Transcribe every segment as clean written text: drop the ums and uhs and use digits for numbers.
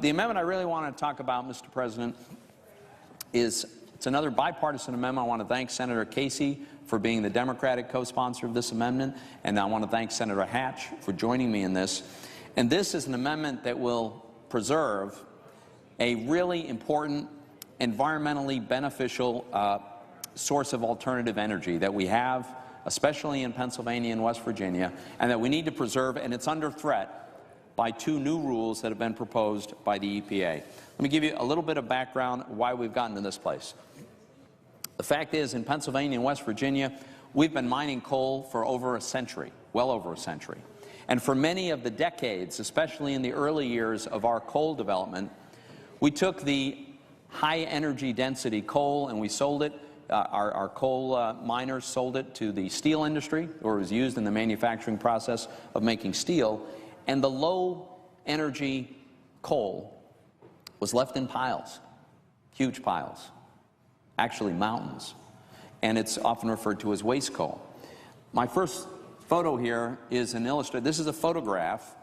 The amendment I really want to talk about, Mr. President, it's another bipartisan amendment. I want to thank Senator Casey for being the Democratic co-sponsor of this amendment, and I want to thank Senator Hatch for joining me in this. And this is an amendment that will preserve a really important, environmentally beneficial source of alternative energy that we have, especially in Pennsylvania and West Virginia, and that we need to preserve, and it's under threat by two new rules that have been proposed by the EPA. Let me give you a little bit of background why we've gotten to this place. The fact is, in Pennsylvania and West Virginia, we've been mining coal for over a century, well over a century. And for many of the decades, especially in the early years of our coal development, we took the high energy density coal and we sold it. Our coal miners sold it to the steel industry, or it was used in the manufacturing process of making steel. And the low energy coal was left in piles, huge piles, actually mountains. And it's often referred to as waste coal. My first photo here is an illustration. This is a photograph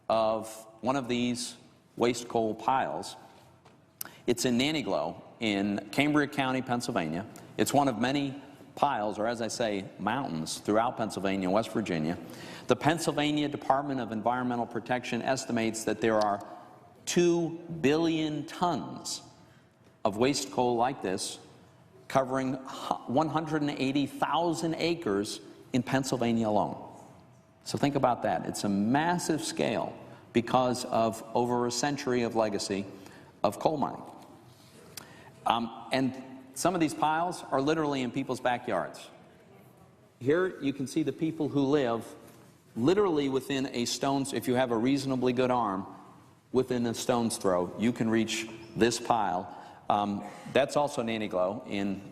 of one of these waste coal piles. It's in Nannyglow in Cambria County, Pennsylvania. It's one of many piles, or as I say, mountains throughout Pennsylvania and West Virginia. The Pennsylvania Department of Environmental Protection estimates that there are 2 billion tons of waste coal like this, covering 180,000 acres in Pennsylvania alone. So think about that. It's a massive scale because of over a century of legacy of coal mining. And some of these piles are literally in people's backyards. Here you can see the people who live literally within a stone's, if you have a reasonably good arm, within a stone's throw, you can reach this pile. That's also Nannyglow in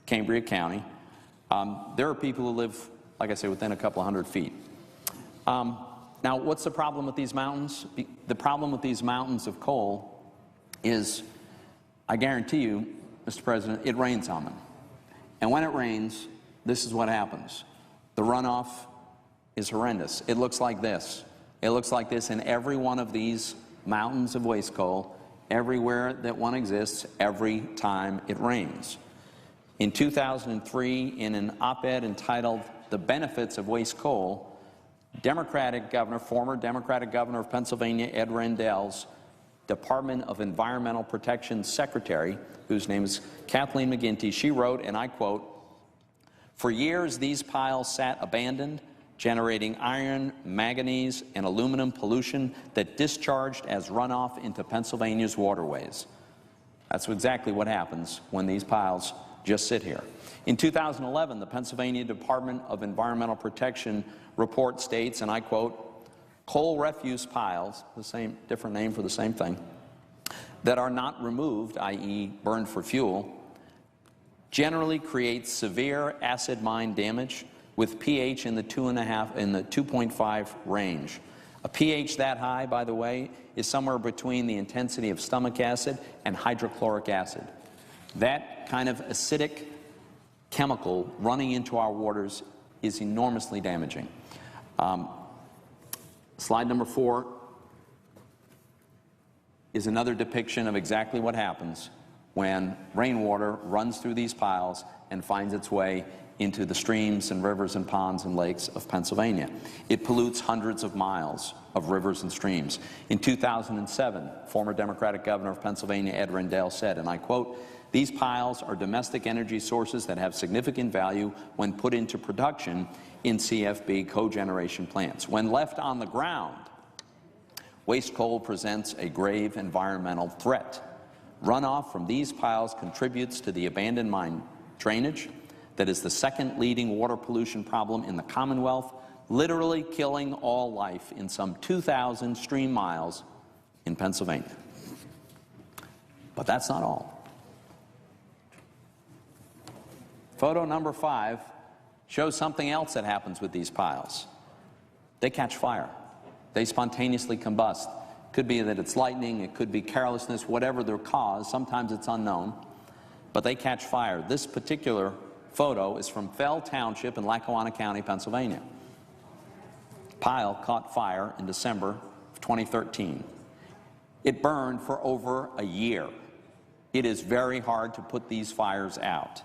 Cambria County. There are people who live, like I say, within a couple of 100 feet. Now, what's the problem with these mountains? The problem with these mountains of coal is, I guarantee you, Mr. President, it rains on them. And when it rains, this is what happens. The runoff is horrendous. It looks like this. It looks like this in every one of these mountains of waste coal, everywhere that one exists, every time it rains. In 2003, in an op-ed entitled "The Benefits of Waste Coal," Democratic governor, former Democratic governor of Pennsylvania, Ed Rendell's Department of Environmental Protection secretary, whose name is Kathleen McGinty, she wrote, and I quote, "For years these piles sat abandoned, generating iron, manganese, and aluminum pollution that discharged as runoff into Pennsylvania's waterways." That's exactly what happens when these piles just sit here. In 2011, the Pennsylvania Department of Environmental Protection report states, and I quote, "Coal refuse piles," the same, different name for the same thing, "that are not removed, i.e. burned for fuel, generally create severe acid mine damage with pH in the 2.5 range. A pH that high, by the way, is somewhere between the intensity of stomach acid and hydrochloric acid. That kind of acidic chemical running into our waters is enormously damaging." Slide number 4 is another depiction of exactly what happens when rainwater runs through these piles and finds its way into the streams and rivers and ponds and lakes of Pennsylvania. It pollutes hundreds of miles of rivers and streams. In 2007, former Democratic governor of Pennsylvania, Ed Rendell, said, and I quote, "These piles are domestic energy sources that have significant value when put into production in CFB cogeneration plants. When left on the ground, waste coal presents a grave environmental threat. Runoff from these piles contributes to the abandoned mine drainage that is the second leading water pollution problem in the Commonwealth, literally killing all life in some 2,000 stream miles in Pennsylvania." But that's not all. Photo number 5 shows something else that happens with these piles. They catch fire. They spontaneously combust. It could be that it's lightning, it could be carelessness, whatever their cause, sometimes it's unknown, but they catch fire. This particular photo is from Fell Township in Lackawanna County, Pennsylvania. Pile caught fire in December of 2013. It burned for over a year. It is very hard to put these fires out.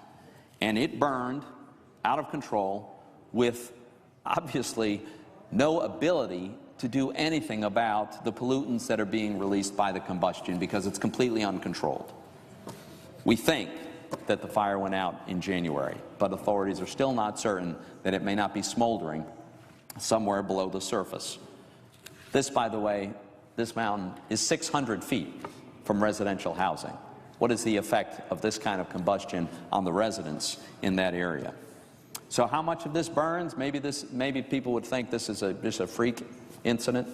And it burned out of control with obviously no ability to do anything about the pollutants that are being released by the combustion because it's completely uncontrolled. We think that the fire went out in January, but authorities are still not certain that it may not be smoldering somewhere below the surface. This, by the way, this mountain is 600 feet from residential housing. What is the effect of this kind of combustion on the residents in that area? So how much of this burns? Maybe people would think this is just a freak incident.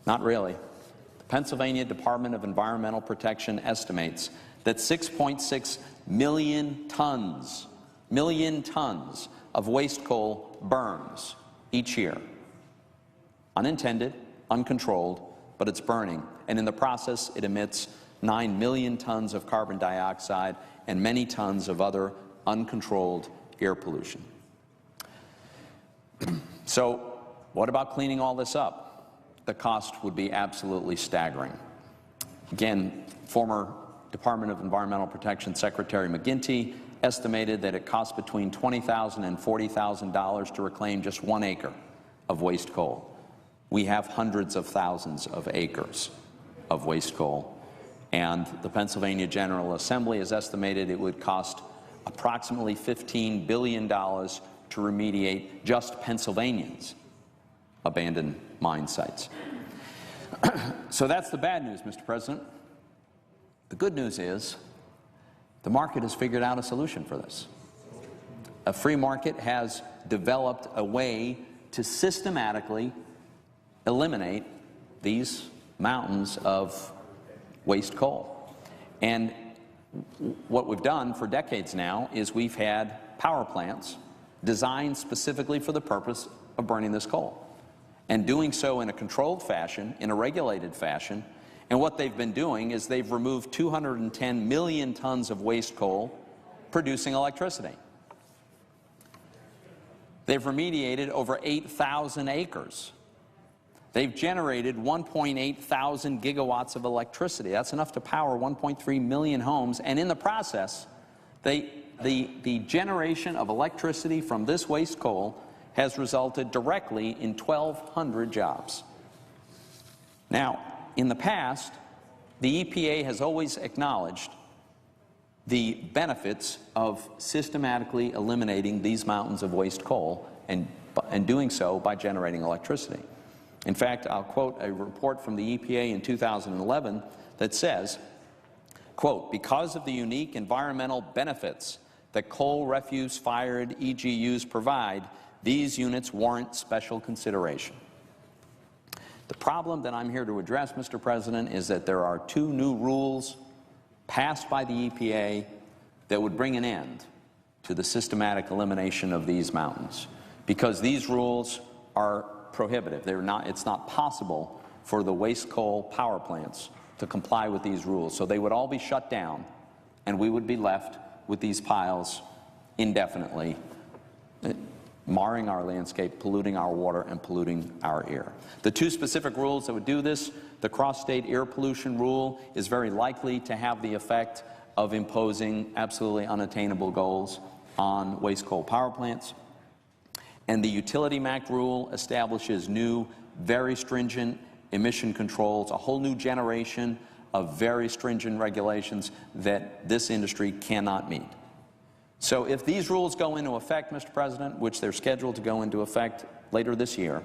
Not really. The Pennsylvania Department of Environmental Protection estimates that 6.6 million tons of waste coal burns each year. Unintended, uncontrolled, but it's burning. And in the process, it emits 9 million tons of carbon dioxide and many tons of other uncontrolled air pollution. So what about cleaning all this up? The cost would be absolutely staggering. Again, former Department of Environmental Protection Secretary McGinty estimated that it costs between $20,000 and $40,000 to reclaim just 1 acre of waste coal. We have hundreds of thousands of acres of waste coal, and the Pennsylvania General Assembly has estimated it would cost approximately $15 billion to remediate just Pennsylvanians' abandoned mine sites. So that's the bad news, Mr. President. The good news is the market has figured out a solution for this. A free market has developed a way to systematically eliminate these mountains of waste coal. And what we've done for decades now is we've had power plants designed specifically for the purpose of burning this coal, and doing so in a controlled fashion, in a regulated fashion. And what they've been doing is they've removed 210 million tons of waste coal producing electricity. They've remediated over 8,000 acres. They've generated 1.8 thousand gigawatts of electricity. That's enough to power 1.3 million homes. And in the process, the generation of electricity from this waste coal has resulted directly in 1,200 jobs. Now, in the past, the EPA has always acknowledged the benefits of systematically eliminating these mountains of waste coal and doing so by generating electricity. In fact, I'll quote a report from the EPA in 2011 that says, quote, "Because of the unique environmental benefits that coal refuse-fired EGUs provide, these units warrant special consideration." The problem that I'm here to address, Mr. President, is that there are 2 new rules passed by the EPA that would bring an end to the systematic elimination of these mountains, because these rules are prohibitive. It's not possible for the waste coal power plants to comply with these rules. So they would all be shut down, and we would be left with these piles indefinitely, marring our landscape, polluting our water, and polluting our air. The 2 specific rules that would do this, the cross-state air pollution rule is very likely to have the effect of imposing absolutely unattainable goals on waste coal power plants. And the Utility MAC rule establishes new, very stringent emission controls, a whole new generation of very stringent regulations that this industry cannot meet. So if these rules go into effect, Mr. President, which they're scheduled to go into effect later this year,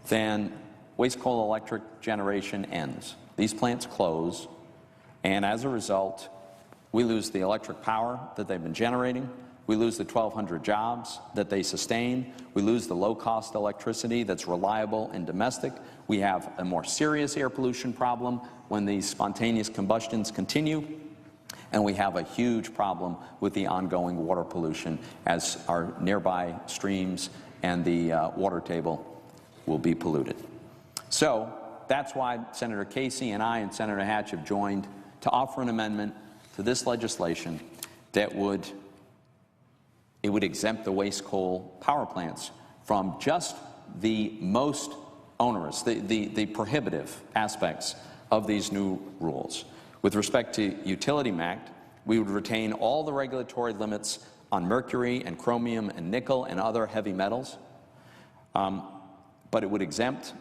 then waste coal electric generation ends. These plants close, and as a result, we lose the electric power that they've been generating. We lose the 1,200 jobs that they sustain. We lose the low-cost electricity that's reliable and domestic. We have a more serious air pollution problem when these spontaneous combustions continue. And we have a huge problem with the ongoing water pollution as our nearby streams and the water table will be polluted. So that's why Senator Casey and I and Senator Hatch have joined to offer an amendment to this legislation that would exempt the waste coal power plants from just the most onerous, the prohibitive aspects of these new rules. With respect to utility MACT, we would retain all the regulatory limits on mercury and chromium and nickel and other heavy metals, but it would exempt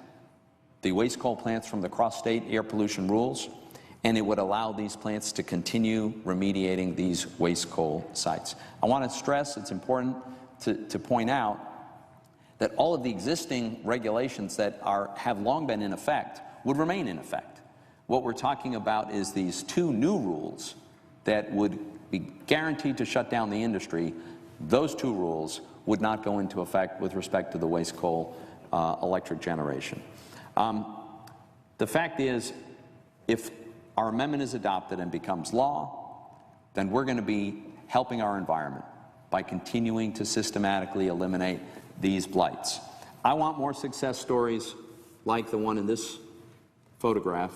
the waste coal plants from the cross-state air pollution rules, and it would allow these plants to continue remediating these waste coal sites. I want to stress, it's important to point out that all of the existing regulations that have long been in effect would remain in effect. What we're talking about is these two new rules that would be guaranteed to shut down the industry. Those two rules would not go into effect with respect to the waste coal electric generation. The fact is, if our amendment is adopted and becomes law, then we're going to be helping our environment by continuing to systematically eliminate these blights. I want more success stories like the one in this photograph.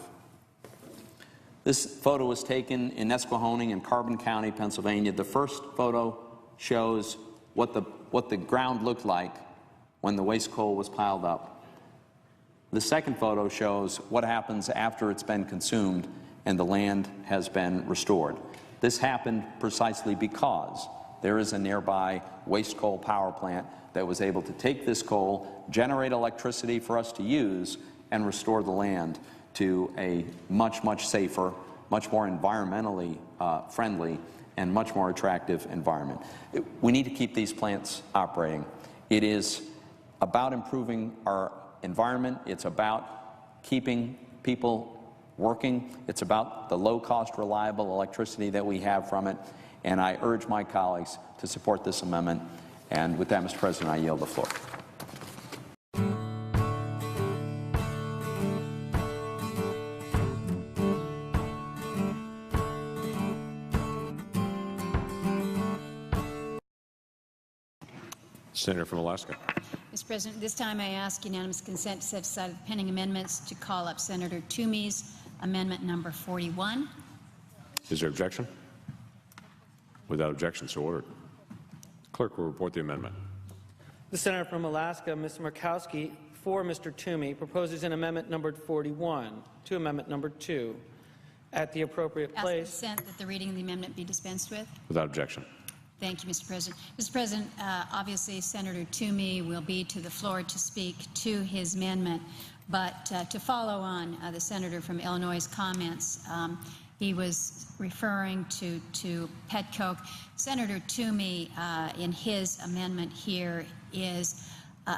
This photo was taken in Nesquehoning in Carbon County, Pennsylvania. The first photo shows what the ground looked like when the waste coal was piled up. The second photo shows what happens after it's been consumed and the land has been restored. This happened precisely because there is a nearby waste coal power plant that was able to take this coal, generate electricity for us to use, and restore the land to a much, much safer, much more environmentally friendly, and much more attractive environment. We need to keep these plants operating. It is about improving our environment. It's about keeping people working. It's about the low-cost, reliable electricity that we have from it. And I urge my colleagues to support this amendment. And with that, Mr. President, I yield the floor. Senator from Alaska. Mr. President, this time I ask unanimous consent to set aside the pending amendments to call up Senator Toomey's amendment number 41. Is there objection? Without objection, so ordered. Clerk will report the amendment. The senator from Alaska, Mr. Murkowski, for Mr. Toomey, proposes an amendment numbered 41 to amendment number 2. At the appropriate place. Ask consent that the reading of the amendment be dispensed with. Without objection. Thank you, Mr. President. Mr. President, obviously Senator Toomey will be to the floor to speak to his amendment, but to follow on the senator from Illinois' comments, he was referring to pet coke. Senator Toomey, in his amendment here, is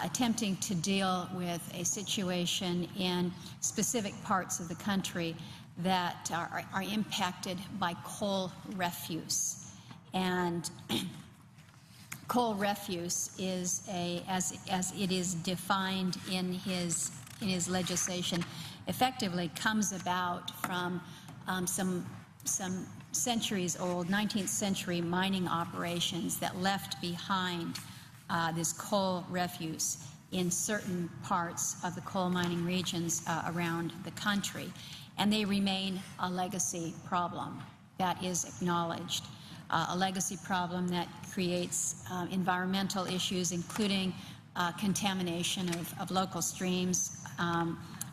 attempting to deal with a situation in specific parts of the country that are impacted by coal refuse. And coal refuse is as it is defined in his legislation, effectively comes about from some centuries-old 19th century mining operations that left behind this coal refuse in certain parts of the coal mining regions around the country, and they remain a legacy problem that is acknowledged. A legacy problem that creates environmental issues, including contamination of local streams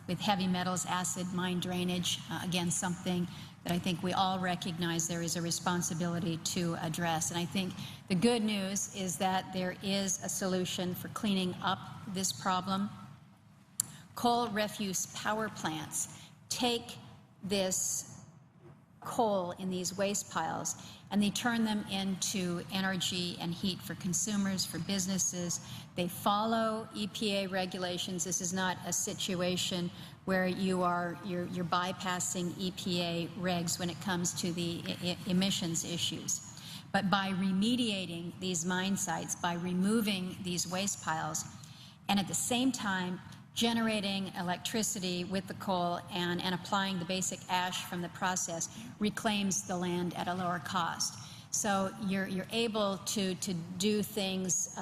with heavy metals, acid mine drainage, again, something that I think we all recognize there is a responsibility to address. And I think the good news is that there is a solution for cleaning up this problem. Coal refuse power plants take this coal in these waste piles and they turn them into energy and heat for consumers, for businesses. They follow EPA regulations. This is not a situation where you're bypassing EPA regs when it comes to the emissions issues. But by remediating these mine sites, by removing these waste piles, and at the same time generating electricity with the coal and applying the basic ash from the process, reclaims the land at a lower cost. So you're able to do things,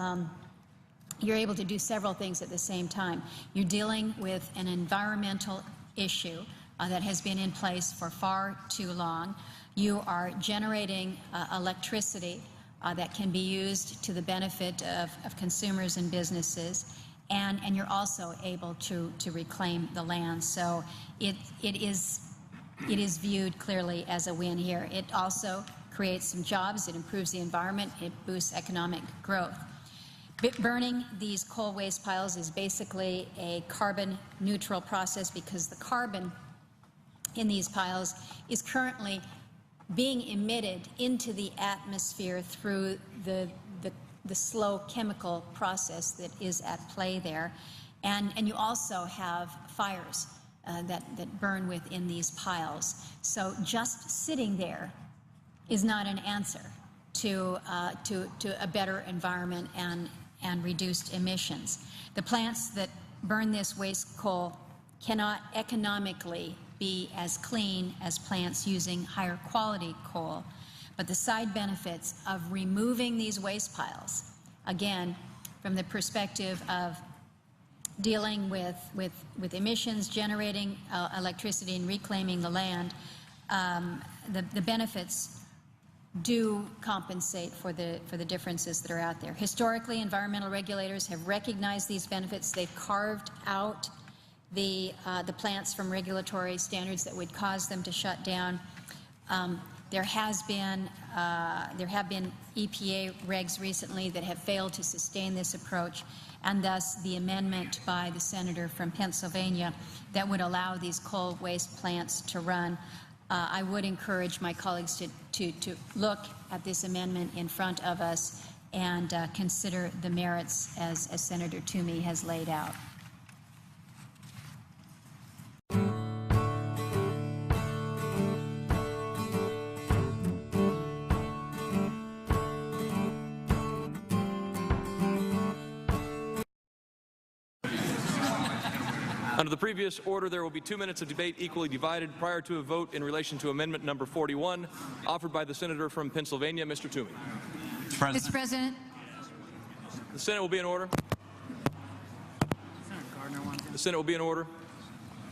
you're able to do several things at the same time. You're dealing with an environmental issue that has been in place for far too long. You are generating electricity that can be used to the benefit of consumers and businesses. And you're also able to reclaim the land. So it is it is viewed clearly as a win here. It also creates some jobs, it improves the environment, it boosts economic growth. Burning these coal waste piles is basically a carbon neutral process because the carbon in these piles is currently being emitted into the atmosphere through the slow chemical process that is at play there. And you also have fires that burn within these piles. So just sitting there is not an answer to a better environment and reduced emissions. The plants that burn this waste coal cannot economically be as clean as plants using higher quality coal, but the side benefits of removing these waste piles, again, from the perspective of dealing with emissions, generating electricity and reclaiming the land, the benefits do compensate for the differences that are out there. Historically, environmental regulators have recognized these benefits. They've carved out the plants from regulatory standards that would cause them to shut down. There have been EPA regs recently that have failed to sustain this approach, and thus the amendment by the senator from Pennsylvania that would allow these coal waste plants to run. I would encourage my colleagues to look at this amendment in front of us and consider the merits as Senator Toomey has laid out. Under the previous order, there will be 2 minutes of debate equally divided prior to a vote in relation to amendment number 41, offered by the senator from Pennsylvania, Mr. Toomey. Mr. President. The Senate will be in order. The Senate will be in order.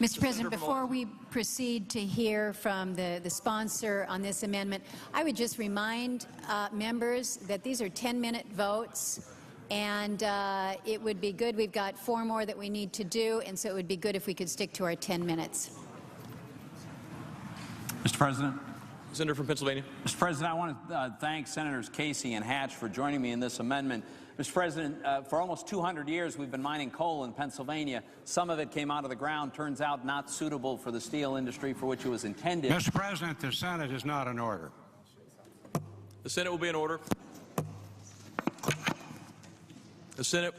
Mr. President, before we proceed to hear from the sponsor on this amendment, I would just remind members that these are 10-minute votes. And it would be good, we've got 4 more that we need to do, and so it would be good if we could stick to our 10 minutes. Mr. President. Senator from Pennsylvania. Mr. President, I want to thank Senators Casey and Hatch for joining me in this amendment. Mr. President, for almost 200 years we've been mining coal in Pennsylvania. Some of it came out of the ground, turns out not suitable for the steel industry for which it was intended. Mr. President, the Senate is not in order. The Senate will be in order. The Senate.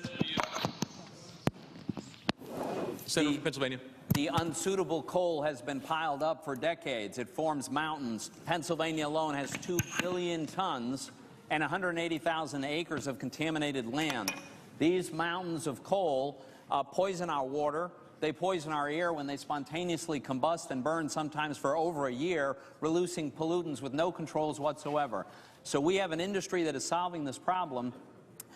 Senator from Pennsylvania. The unsuitable coal has been piled up for decades. It forms mountains. Pennsylvania alone has 2 billion tons and 180,000 acres of contaminated land. These mountains of coal poison our water. They poison our air when they spontaneously combust and burn, sometimes for over a year, releasing pollutants with no controls whatsoever. So we have an industry that is solving this problem,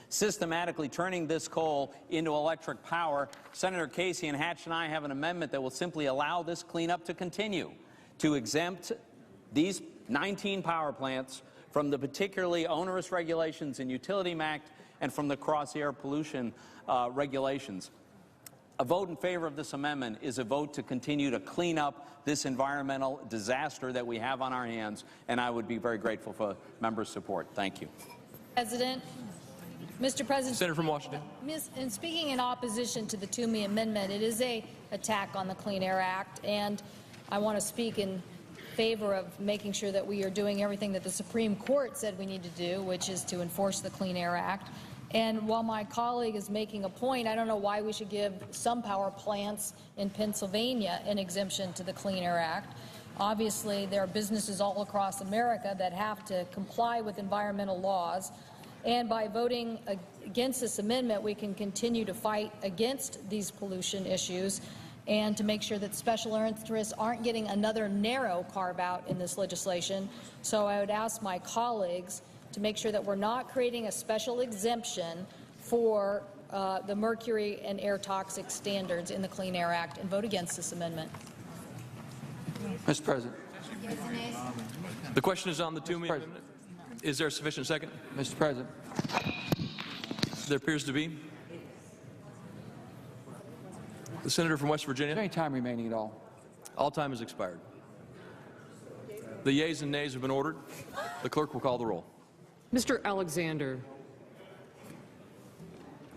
systematically turning this coal into electric power. Senator Casey and Hatch and I have an amendment that will simply allow this cleanup to continue, to exempt these 19 power plants from the particularly onerous regulations in Utility Act and from the cross-air pollution regulations. A vote in favor of this amendment is a vote to continue to clean up this environmental disaster that we have on our hands, and I would be very grateful for members' support. Thank you. President. Mr. President, Senator from Washington. In speaking in opposition to the Toomey Amendment, it is an attack on the Clean Air Act, and I want to speak in favor of making sure that we are doing everything that the Supreme Court said we need to do, which is to enforce the Clean Air Act. And while my colleague is making a point, I don't know why we should give some power plants in Pennsylvania an exemption to the Clean Air Act. Obviously, there are businesses all across America that have to comply with environmental laws. And by voting against this amendment, we can continue to fight against these pollution issues and to make sure that special interests aren't getting another narrow carve-out in this legislation. So I would ask my colleagues to make sure that we're not creating a special exemption for the mercury and air toxic standards in the Clean Air Act and vote against this amendment. Mr. President. The question is on the Toomey Amendment. Is there a sufficient second? Mr. President. There appears to be. The senator from West Virginia. Is there any time remaining at all? All time has expired. The yeas and nays have been ordered. The clerk will call the roll. Mr. Alexander.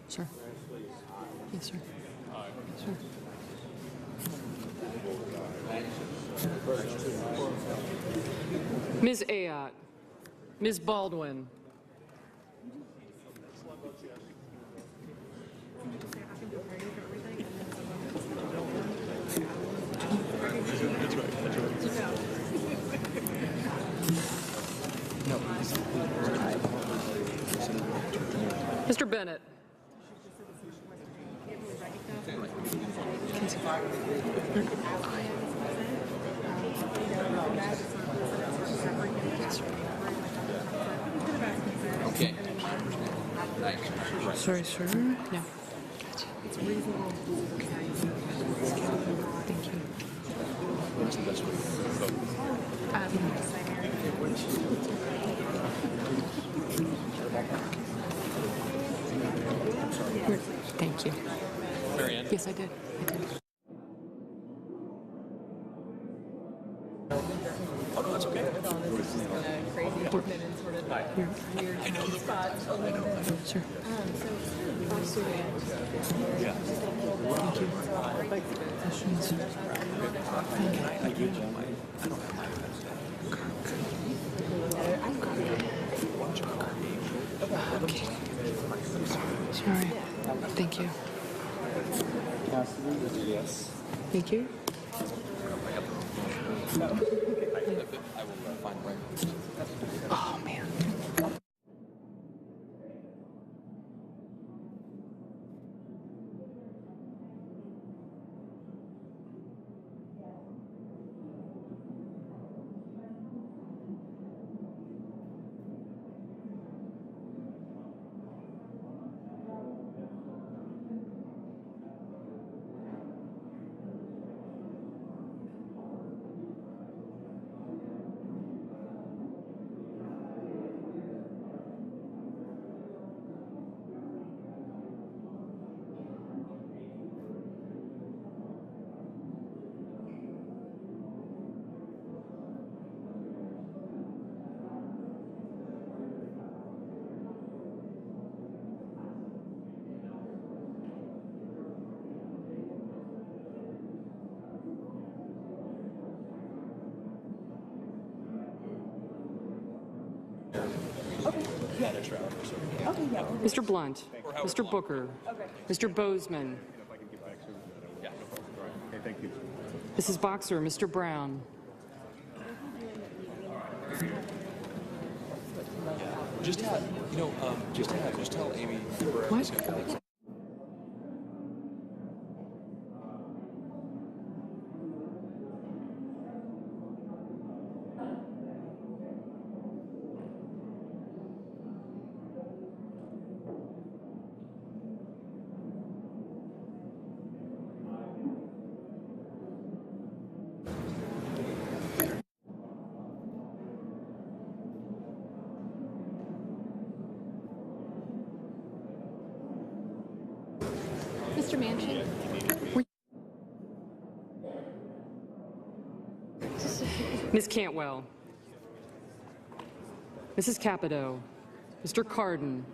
Sir. Yes, sir. Sir. Ms. Ayotte. Ms. Baldwin. Mr. Bennett. Okay. Sorry, sir. Yeah. It's reasonable. Thank you. Thank you. Marianne. Yes, I did. Oh, no, that's okay. Sure. Okay. Sorry. Thank you. Yes. Thank you. Oh, man. Mr. Blunt, Mr. Booker, Mr. Bozeman, Mrs. Boxer, Mr. Brown. Just tell Amy. What? Mr. Manchin? Ms. Cantwell, Mrs. Capito, Mr. Cardin,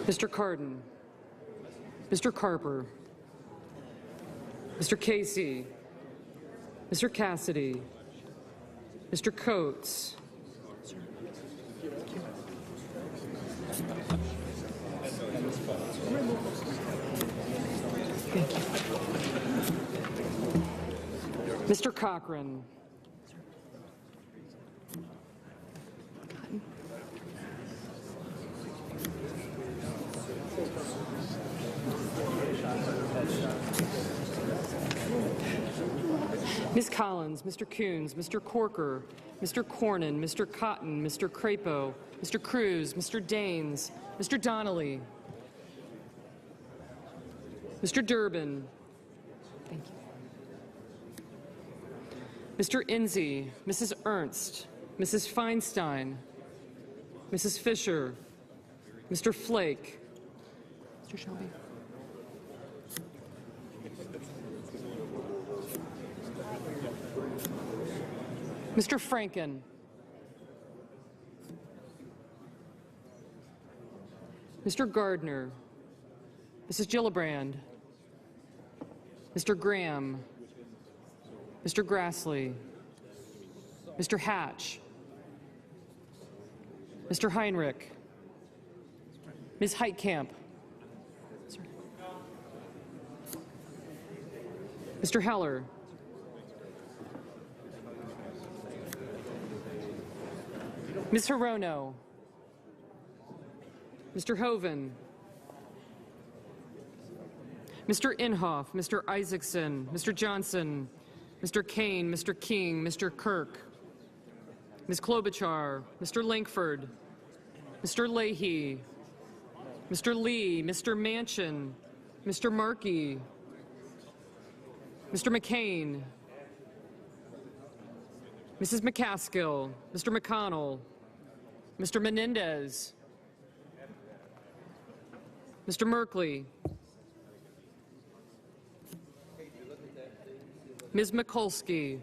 Mr. Cardin, Mr. Carper, Mr. Casey, Mr. Cassidy, Mr. Coates, Mr. Cochran, Ms. Collins, Mr. Coons, Mr. Corker, Mr. Cornyn, Mr. Cotton, Mr. Crapo, Mr. Cruz, Mr. Daines, Mr. Donnelly, Mr. Durbin, thank you, Mr. Enzi, Mrs. Ernst, Mrs. Feinstein, Mrs. Fisher, Mr. Flake, Mr. Shelby, Mr. Franken. Mr. Gardner. Mrs. Gillibrand. Mr. Graham. Mr. Grassley. Mr. Hatch. Mr. Heinrich. Ms. Heitkamp. Mr. Heller. Ms. Hirono. Mr. Hoven. Mr. Inhofe, Mr. Isaacson, Mr. Johnson, Mr. Kane, Mr. King, Mr. Kirk, Ms. Klobuchar, Mr. Lankford, Mr. Leahy, Mr. Lee, Mr. Manchin, Mr. Markey, Mr. McCain, Mrs. McCaskill, Mr. McConnell, Mr. Menendez, Mr. Merkley, Ms. Mikulski,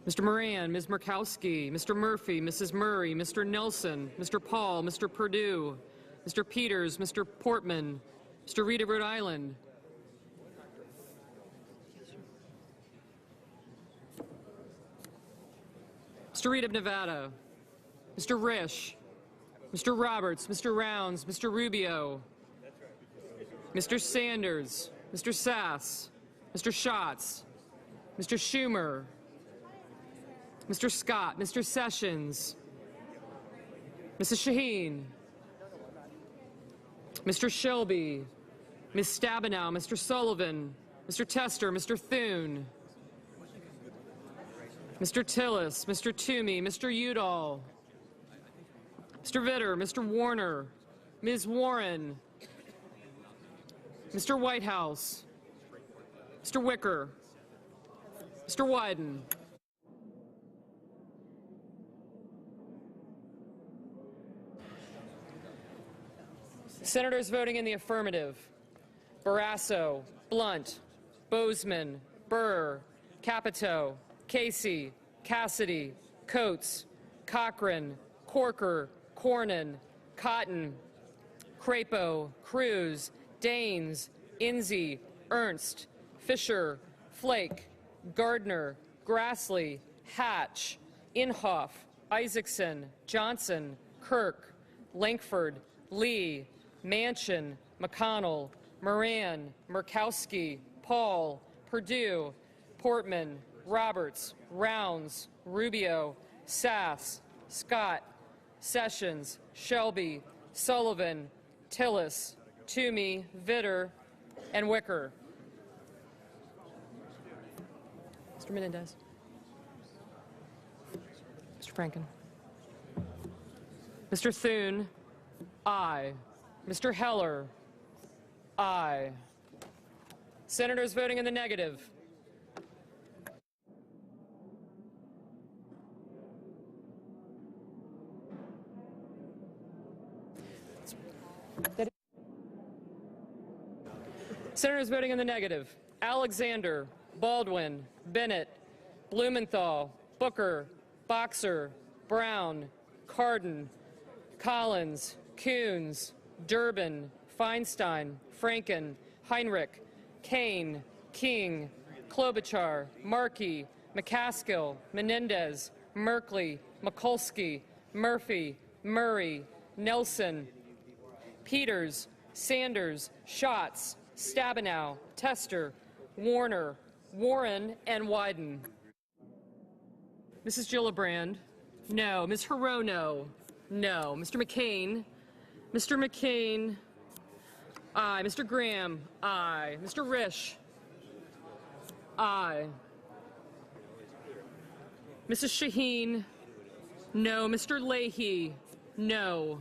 Mr. Moran, Ms. Murkowski, Mr. Murphy, Mrs. Murray, Mr. Nelson, Mr. Paul, Mr. Perdue, Mr. Peters, Mr. Portman, Mr. Reed of Rhode Island, Mr. Reed of Nevada, Mr. Risch, Mr. Roberts, Mr. Rounds, Mr. Rubio, Mr. Sanders, Mr. Sass, Mr. Schatz, Mr. Schumer, Mr. Scott, Mr. Sessions, Mrs. Shaheen, Mr. Shelby, Ms. Stabenow, Mr. Sullivan, Mr. Tester, Mr. Thune, Mr. Tillis, Mr. Toomey, Mr. Udall, Mr. Vitter, Mr. Warner, Ms. Warren, Mr. Whitehouse, Mr. Wicker, Mr. Wyden, Senators voting in the affirmative: Barrasso, Blunt, Bozeman, Burr, Capito, Casey, Cassidy, Coates, Cochran, Corker, Cornyn, Cotton, Crapo, Cruz, Daines, Inze, Ernst, Fisher, Flake, Gardner, Grassley, Hatch, Inhofe, Isaacson, Johnson, Kirk, Lankford, Lee, Manchin, McConnell, Moran, Murkowski, Paul, Perdue, Portman, Roberts, Rounds, Rubio, Sass, Scott, Sessions, Shelby, Sullivan, Tillis, Toomey, Vitter, and Wicker. Mr. Menendez. Mr. Franken. Mr. Thune. Aye. Mr. Heller. Aye. Senators voting in the negative: Senators voting in the negative: Alexander, Baldwin, Bennett, Blumenthal, Booker, Boxer, Brown, Cardin, Collins, Coons, Durbin, Feinstein, Franken, Heinrich, Kane, King, Klobuchar, Markey, McCaskill, Menendez, Merkley, Mikulski, Murphy, Murray, Nelson, Peters, Sanders, Schatz, Stabenow, Tester, Warner, Warren, and Wyden. Mrs. Gillibrand? No. Ms. Hirono? No. Mr. McCain? Mr. McCain? Aye. Mr. Graham? Aye. Mr. Risch? Aye. Mrs. Shaheen? No. Mr. Leahy? No.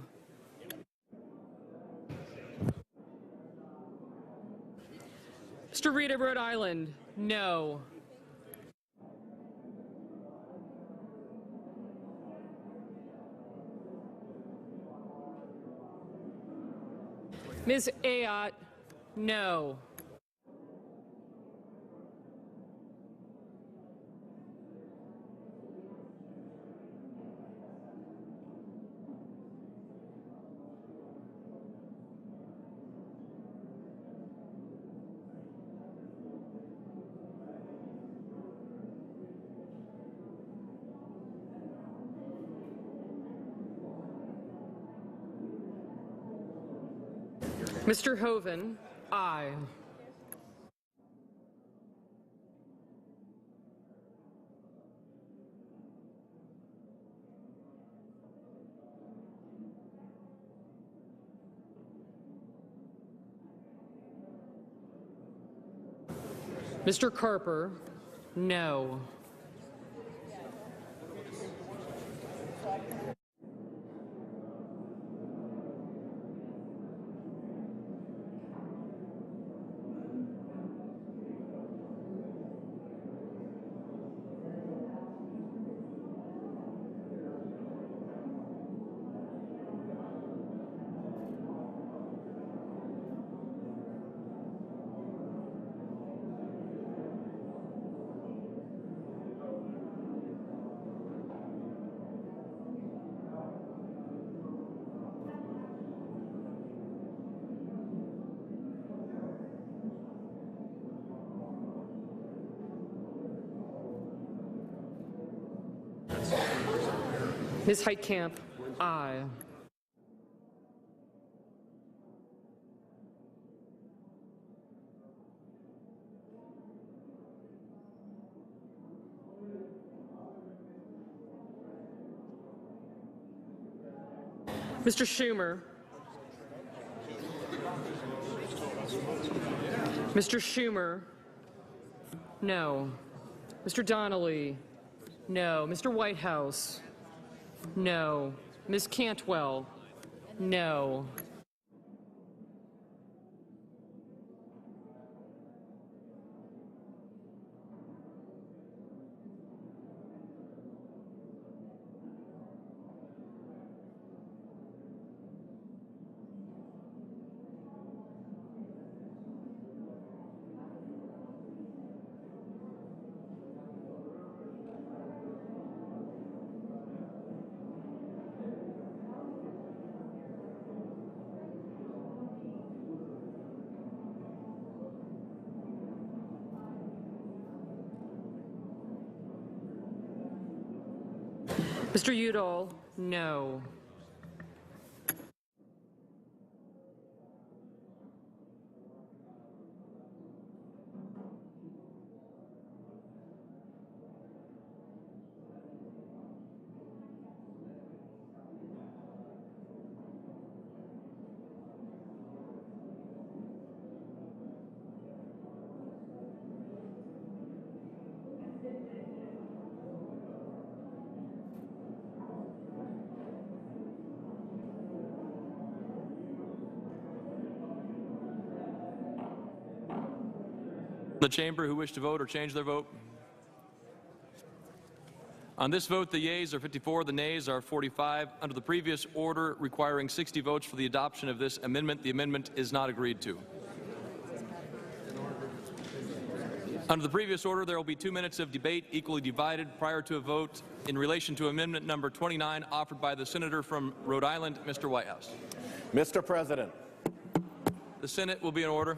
Mr. Reed of Rhode Island? No. Ms. Ayotte? No. Mr. Hoven, aye. Mr. Carper, no. Ms. Heitkamp, aye. Mr. Schumer. Mr. Schumer, no. Mr. Donnelly, no. Mr. Whitehouse, no. Ms. Cantwell, no. Mr. Udall, no. The chamber who wish to vote or change their vote? On this vote, the yeas are 54, the nays are 45. Under the previous order requiring 60 votes for the adoption of this amendment, the amendment is not agreed to. Under the previous order, there will be 2 minutes of debate equally divided prior to a vote in relation to amendment number 29 offered by the senator from Rhode Island, Mr. Whitehouse. Mr. President. The Senate will be in order.